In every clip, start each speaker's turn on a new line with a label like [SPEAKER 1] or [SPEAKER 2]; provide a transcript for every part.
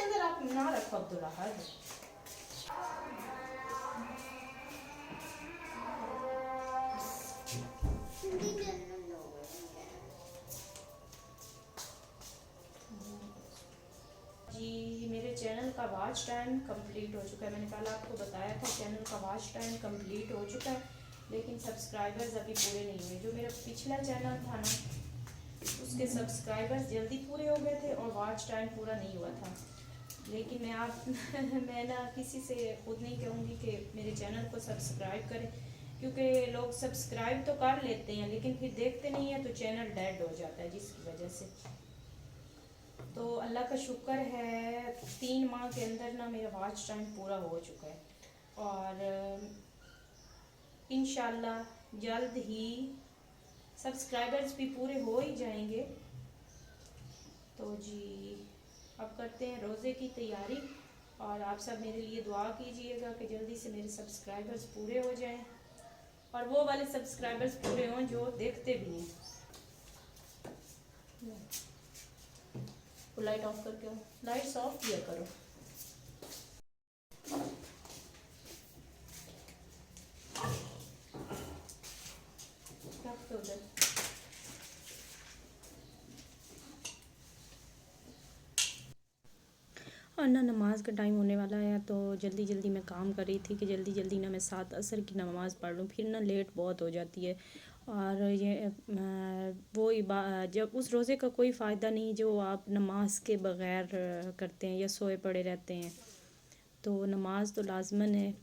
[SPEAKER 1] अंदर आप ना रखो अब्दुल्ला हर जी। मेरे चैनल का वॉच टाइम कंप्लीट हो चुका है। मैंने कल आपको बताया था चैनल का वॉच टाइम कंप्लीट हो चुका है, लेकिन सब्सक्राइबर्स अभी पूरे नहीं हुए। जो मेरा पिछला चैनल था ना, उसके सब्सक्राइबर्स जल्दी पूरे हो गए थे और वॉच टाइम पूरा नहीं हुआ था। लेकिन मैं आप मैं ना किसी से खुद नहीं कहूँगी कि मेरे चैनल को सब्सक्राइब करें, क्योंकि लोग सब्सक्राइब तो कर लेते हैं लेकिन फिर देखते नहीं हैं तो चैनल डेड हो जाता है, जिसकी वजह से। तो अल्लाह का शुक्र है 3 माह के अंदर ना मेरा वॉच टाइम पूरा हो चुका है और इंशाल्लाह जल्द ही सब्सक्राइबर्स भी पूरे हो ही जाएंगे। तो जी अब करते हैं रोज़े की तैयारी और आप सब मेरे लिए दुआ कीजिएगा कि जल्दी से मेरे सब्सक्राइबर्स पूरे हो जाएं और वो वाले सब्सक्राइबर्स पूरे हों जो देखते भी हैं। लाइट ऑफ करके लाइट्स ऑफ किया करो। रख दो उधर। और ना नमाज का टाइम होने वाला है तो जल्दी जल्दी मैं काम कर रही थी कि जल्दी जल्दी ना मैं 7 असर की नमाज़ पढ़ लूँ, फिर ना लेट बहुत हो जाती है। और ये वो जब उस रोज़े का कोई फ़ायदा नहीं जो आप नमाज के बग़ैर करते हैं या सोए पड़े रहते हैं। तो नमाज तो लाजमन है।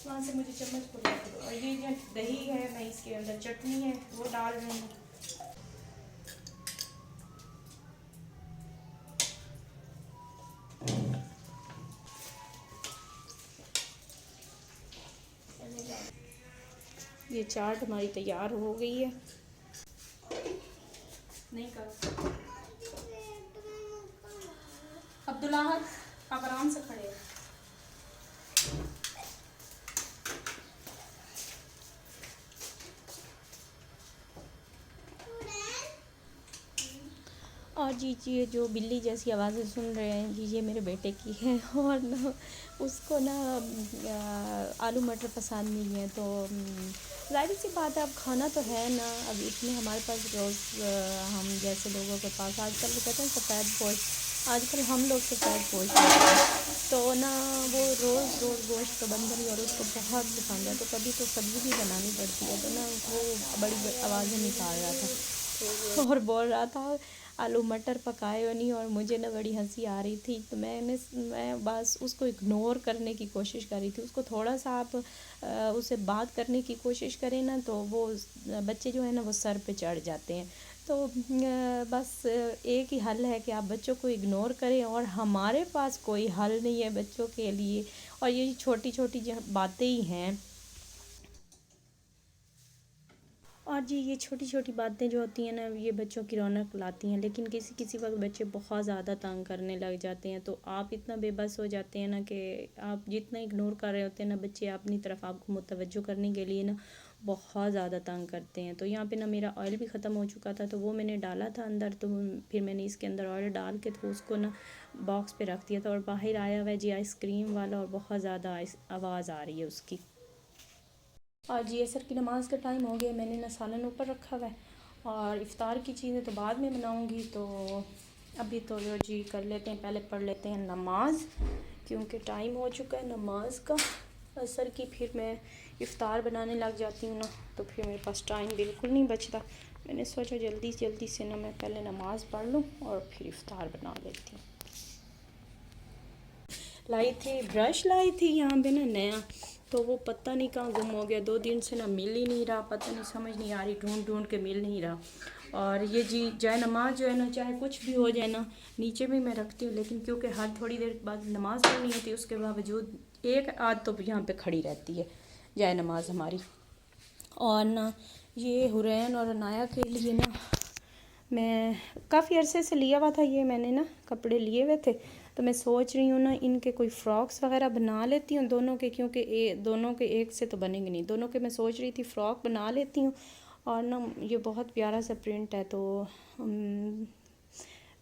[SPEAKER 1] वहाँ से मुझे चम्मच को ला दो। और ये जो दही है मैं इसके अंदर चटनी है वो डाल रही हूँ। ये चाट हमारी तैयार हो गई है। नहीं कर अब्दुल्ला आप आराम से खड़े हो। और जी ये जो बिल्ली जैसी आवाज़ें सुन रहे हैं जी, ये मेरे बेटे की है और ना उसको ना आलू मटर पसंद नहीं है। तो ज़ाहिर सी बात है, अब खाना तो है ना, अब इसमें हमारे पास रोज़ हम जैसे लोगों के पास आजकल वो कहते हैं सफ़ेद गोश्त, आजकल हम लोग सफ़ेद गोश्त लेते हैं तो ना वो रोज़ रोज़ गोश्त तो बनता नहीं और उसको बहुत पसंद है। तो कभी तो सब्ज़ी भी बनानी पड़ती है। तो ना वो बड़ी आवाज़ें निकाल रहा था और बोल रहा था आलू मटर पकाए हो नहीं, और मुझे ना बड़ी हंसी आ रही थी। तो मैं बस उसको इग्नोर करने की कोशिश कर रही थी। उसको थोड़ा सा आप उससे बात करने की कोशिश करें ना तो वो बच्चे जो है ना वो सर पे चढ़ जाते हैं। तो बस एक ही हल है कि आप बच्चों को इग्नोर करें और हमारे पास कोई हल नहीं है बच्चों के लिए, और ये छोटी छोटी बातें ही हैं। और जी ये छोटी छोटी बातें जो होती हैं ना ये बच्चों की रौनक लाती हैं, लेकिन किसी किसी वक्त बच्चे बहुत ज़्यादा तंग करने लग जाते हैं। तो आप इतना बेबस हो जाते हैं ना कि आप जितना इग्नोर कर रहे होते हैं ना, बच्चे अपनी तरफ आपको मुतवज्जो करने के लिए ना बहुत ज़्यादा तंग करते हैं। तो यहाँ पे ना मेरा ऑयल भी ख़त्म हो चुका था तो वो मैंने डाला था अंदर। तो फिर मैंने इसके अंदर ऑयल डाल के तो उसको ना बॉक्स पे रख दिया था। और बाहर आया हुआ है जी आइसक्रीम वाला और बहुत ज़्यादा आवाज़ आ रही है उसकी। और जी असर की नमाज़ का टाइम हो गया। मैंने ना सालन ऊपर रखा हुआ है और इफ़्तार की चीज़ें तो बाद में बनाऊंगी। तो अभी तो लो जी कर लेते हैं, पहले पढ़ लेते हैं नमाज, क्योंकि टाइम हो चुका है नमाज का असर की। फिर मैं इफ़्तार बनाने लग जाती हूँ ना तो फिर मेरे पास टाइम बिल्कुल नहीं बचता। मैंने सोचा जल्दी जल्दी से ना मैं पहले नमाज़ पढ़ लूँ और फिर इफ़्तार बना लेती हूँ। लाई थी ब्रश, लाई थी यहाँ पे ना नया, तो वो पता नहीं कहाँ गुम हो गया। 2 दिन से ना मिल ही नहीं रहा, पता नहीं समझ नहीं आ रही, ढूंढ ढूंढ के मिल नहीं रहा। और ये जी जाए नमाज जो है ना, चाहे कुछ भी हो जाए ना, नीचे भी मैं रखती हूँ, लेकिन क्योंकि हर थोड़ी देर बाद नमाज़ पढ़नी होती है उसके बावजूद एक आध तो यहाँ पे खड़ी रहती है जाए नमाज हमारी। और ना ये हुरैन और अनाया के लिए ना मैं काफ़ी अरसे से लिया हुआ था, ये मैंने ना कपड़े लिए हुए थे। तो मैं सोच रही हूँ ना इनके कोई फ़्रॉक्स वगैरह बना लेती हूँ दोनों के, क्योंकि दोनों के एक से तो बनेंगे नहीं। दोनों के मैं सोच रही थी फ़्रॉक बना लेती हूँ और ना ये बहुत प्यारा सा प्रिंट है। तो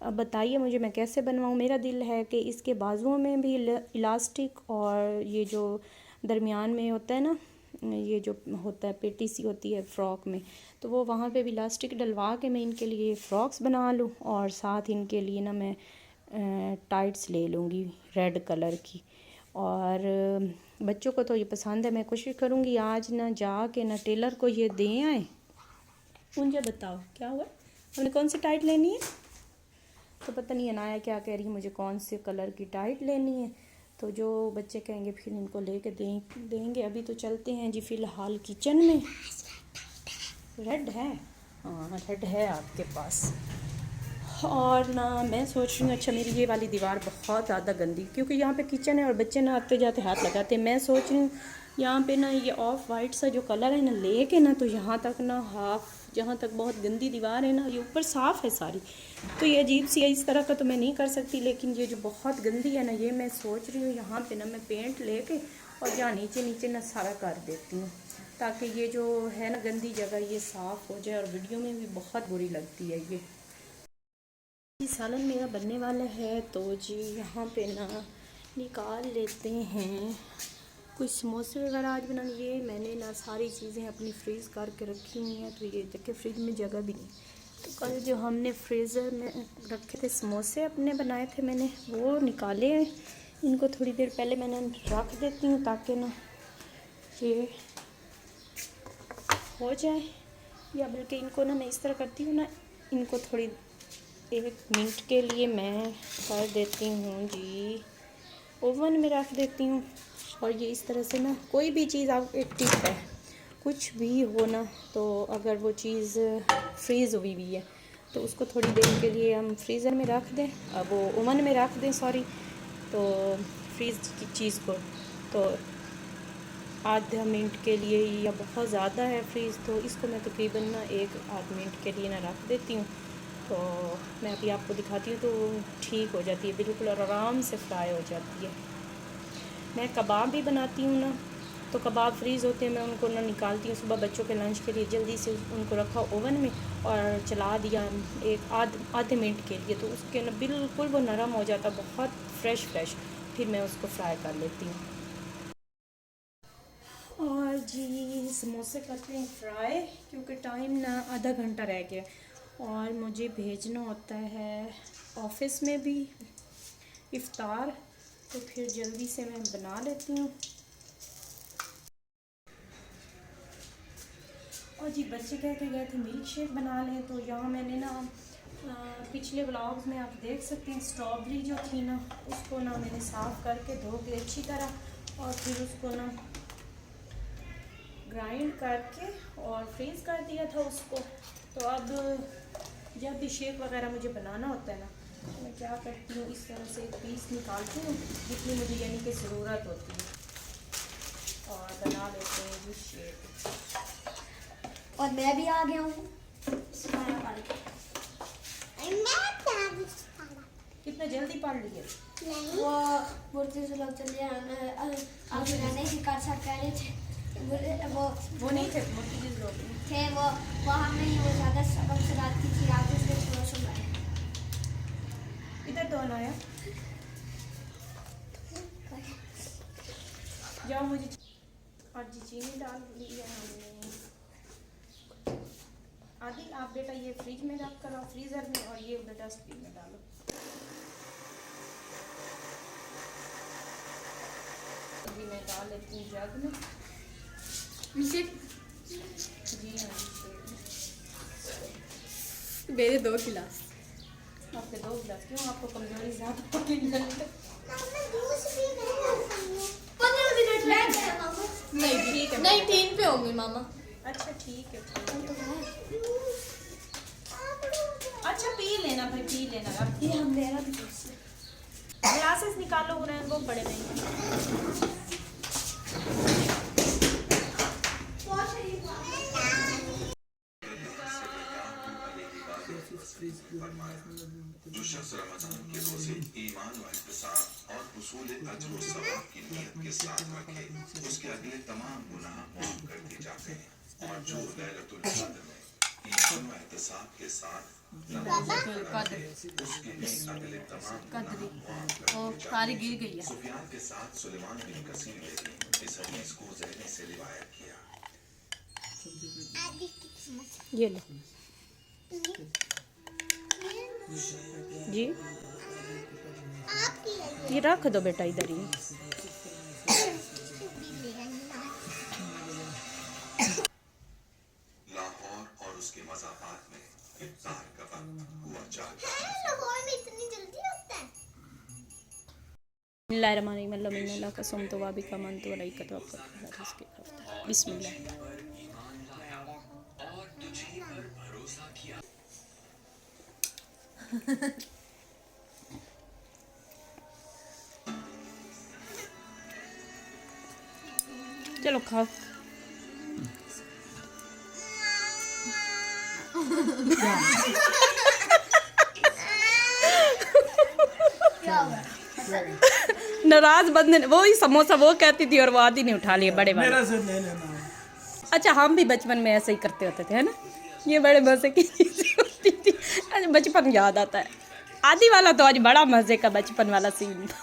[SPEAKER 1] अब बताइए मुझे मैं कैसे बनवाऊँ। मेरा दिल है कि इसके बाजुओं में भी इलास्टिक और ये जो दरमियान में होता है ना, ये जो होता है पेटी सी होती है फ़्रॉक में, तो वो वहाँ पे भी इलास्टिक डलवा के मैं इनके लिए फ़्रॉक्स बना लूँ। और साथ इनके लिए ना मैं टाइट्स ले लूँगी रेड कलर की। और बच्चों को तो ये पसंद है। मैं कोशिश करूँगी आज ना जाके ना टेलर को ये दें आए। मुझे बताओ क्या हुआ, हमने कौन सी टाइट लेनी है? तो पता नहीं अनाया क्या कह रही है मुझे कौन से कलर की टाइट लेनी है। तो जो बच्चे कहेंगे फिर इनको लेके देंगे। अभी तो चलते हैं जी फ़िलहाल किचन में। रेड है, हाँ रेड है आपके पास। और ना मैं सोच रही हूँ, अच्छा मेरी ये वाली दीवार बहुत ज़्यादा गंदी, क्योंकि यहाँ पे किचन है और बच्चे ना आते जाते हाथ लगाते हैं। मैं सोच रही हूँ यहाँ पे ना ये ऑफ वाइट सा जो कलर है ना लेके ना, तो यहाँ तक ना हाफ, जहाँ तक बहुत गंदी दीवार है ना, ये ऊपर साफ़ है सारी, तो ये अजीब सी है। इस तरह का तो मैं नहीं कर सकती, लेकिन ये जो बहुत गंदी है ना, ये मैं सोच रही हूँ यहाँ पे ना मैं पेंट लेके और यहाँ नीचे नीचे ना सारा कर देती हूँ, ताकि ये जो है ना गंदी जगह ये साफ़ हो जाए। और वीडियो में भी बहुत बुरी लगती है ये। सालन मेरा बनने वाला है, तो जी यहाँ पे ना निकाल लेते हैं कुछ समोसे वगैरह आज बना लिए। मैंने ना सारी चीज़ें अपनी फ्रीज़ करके रखी हुई हैं, तो ये देखिए फ्रिज में जगह भी नहीं। तो कल जो हमने फ्रीज़र में रखे थे समोसे अपने बनाए थे, मैंने वो निकाले हैं। इनको थोड़ी देर पहले मैंने रख देती हूँ ताकि ना ये हो जाए, या बल्कि इनको ना मैं इस तरह करती हूँ ना, इनको थोड़ी 1 मिनट के लिए मैं कर देती हूँ जी ओवन में रख देती हूँ। और ये इस तरह से ना कोई भी चीज़, आप एक टिप है, कुछ भी हो ना, तो अगर वो चीज़ फ्रीज़ हुई हुई है तो उसको थोड़ी देर के लिए हम फ्रीज़र में रख दें, अब वो ओवन में रख दें सॉरी, तो फ्रीज़ की चीज़ को तो आधा मिनट के लिए, या बहुत ज़्यादा है फ्रीज़ तो इसको मैं तकरीबन ना 1-8 मिनट के लिए ना रख देती हूँ। तो मैं अभी आपको दिखाती हूँ, तो ठीक हो जाती है बिल्कुल और आराम से फ्राई हो जाती है। मैं कबाब भी बनाती हूँ ना, तो कबाब फ्रीज़ होते हैं, मैं उनको ना निकालती हूँ सुबह बच्चों के लंच के लिए, जल्दी से उनको रखा ओवन में और चला दिया आधे मिनट के लिए, तो उसके ना बिल्कुल वो नरम हो जाता, बहुत फ्रेश। फिर मैं उसको फ्राई कर लेती हूँ। और जी समोसे करते हैं फ्राई, क्योंकि टाइम ना आधा घंटा रह गया और मुझे भेजना होता है ऑफिस में भी इफ्तार, तो फिर जल्दी से मैं बना लेती हूँ। और जी बच्चे कह के गए थे मिल्क शेक बना लें, तो यहाँ मैंने ना पिछले व्लॉग्स में आप देख सकते हैं स्ट्रॉबेरी जो थी ना, उसको ना मैंने साफ़ करके धो के अच्छी तरह और फिर उसको ना ग्राइंड करके और फ्रीज़ कर दिया था उसको। तो अब जब भी शेक वगैरह मुझे बनाना होता है ना, तो मैं क्या करती हूँ, इस तरह से एक पीस निकालती हूँ जितनी मुझे यानी कि ज़रूरत होती है, और बना लेते हैं जी शेक।
[SPEAKER 2] और मैं भी आ गया हूँ।
[SPEAKER 1] कितना जल्दी पढ़ लिए?
[SPEAKER 2] वो मूर्ति से लोग चले आप नहीं सिखा सकते थे,
[SPEAKER 1] वो नहीं थे मूर्ति जिस लोग
[SPEAKER 2] थे वो हमने वो ज़्यादा सबक सिखाती थी, आगे से थोड़ा सुनाया।
[SPEAKER 1] इधर तो आया जाओ, मुझे आज चीनी डाल ली है हमने आदि। आप बेटा ये फ्रिज में रख कर फ्रीज़र में, और ये उधर डस्टबिन में डालो। अभी मैं डाल लेती हूँ जग में जी। हाँ
[SPEAKER 2] मेरे 2 गिलास।
[SPEAKER 1] आपके 2 गिलास क्यों? आपको कमजोरी ज़्यादा होगी?
[SPEAKER 2] 15 मिनट
[SPEAKER 1] नहीं ठीक है,
[SPEAKER 2] नहीं 3 पे होंगे मामा।
[SPEAKER 1] अच्छा ठीक है। अच्छा पी लेना भाई, पी लेना। अब
[SPEAKER 2] ये हम मेरा भी
[SPEAKER 1] ग्लासेस निकालो, उन्हें वो बड़े नहीं।
[SPEAKER 3] जो शख्स रमजान के रोजे ईमान व इत्तिसाब और हुसूल अज्र व सवाब की नीयत के साथ रखे, उसके अगले तमाम गुनाह माफ कर दिए जाते हैं। और जो लैलतुल कद्र में ईमान व एहतिसाब के साथ नमाज़ें पढ़ा है, उसके लिए अगले तमाम
[SPEAKER 4] कद्री
[SPEAKER 3] गुनाह माफ़
[SPEAKER 4] वो
[SPEAKER 3] कर दिए
[SPEAKER 4] सारी
[SPEAKER 3] जाएंगे।
[SPEAKER 4] गिर गई है।
[SPEAKER 3] सुफियान के साथ सुलेमान बिन कसीर ने भी इस हदीस को ज़हनी से रिवायत किया।
[SPEAKER 1] ये लो जी, ये रख दो बेटा इधर ही।
[SPEAKER 3] लाहौर और उसके मज़ाफ़ात में इफ्तार का वक्त हुआ चार।
[SPEAKER 2] लाहौर में इतनी जल्दी होता है?
[SPEAKER 1] बिस्मिल्लाह। चलो खाओ।
[SPEAKER 2] क्या हुआ?
[SPEAKER 1] नाराज बंद वो ही समोसा वो कहती थी और वो आदि ने उठा लिए बड़े वाले।
[SPEAKER 5] मेरा से ले लेना।
[SPEAKER 1] अच्छा हम भी बचपन में ऐसे ही करते होते थे, है ना। ये बड़े मज़े की चीज़ होती थी। आज बचपन याद आता है। आदि वाला तो आज बड़ा मज़े का बचपन वाला सीन था।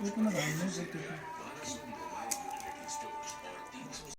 [SPEAKER 5] इतना नहीं सकते।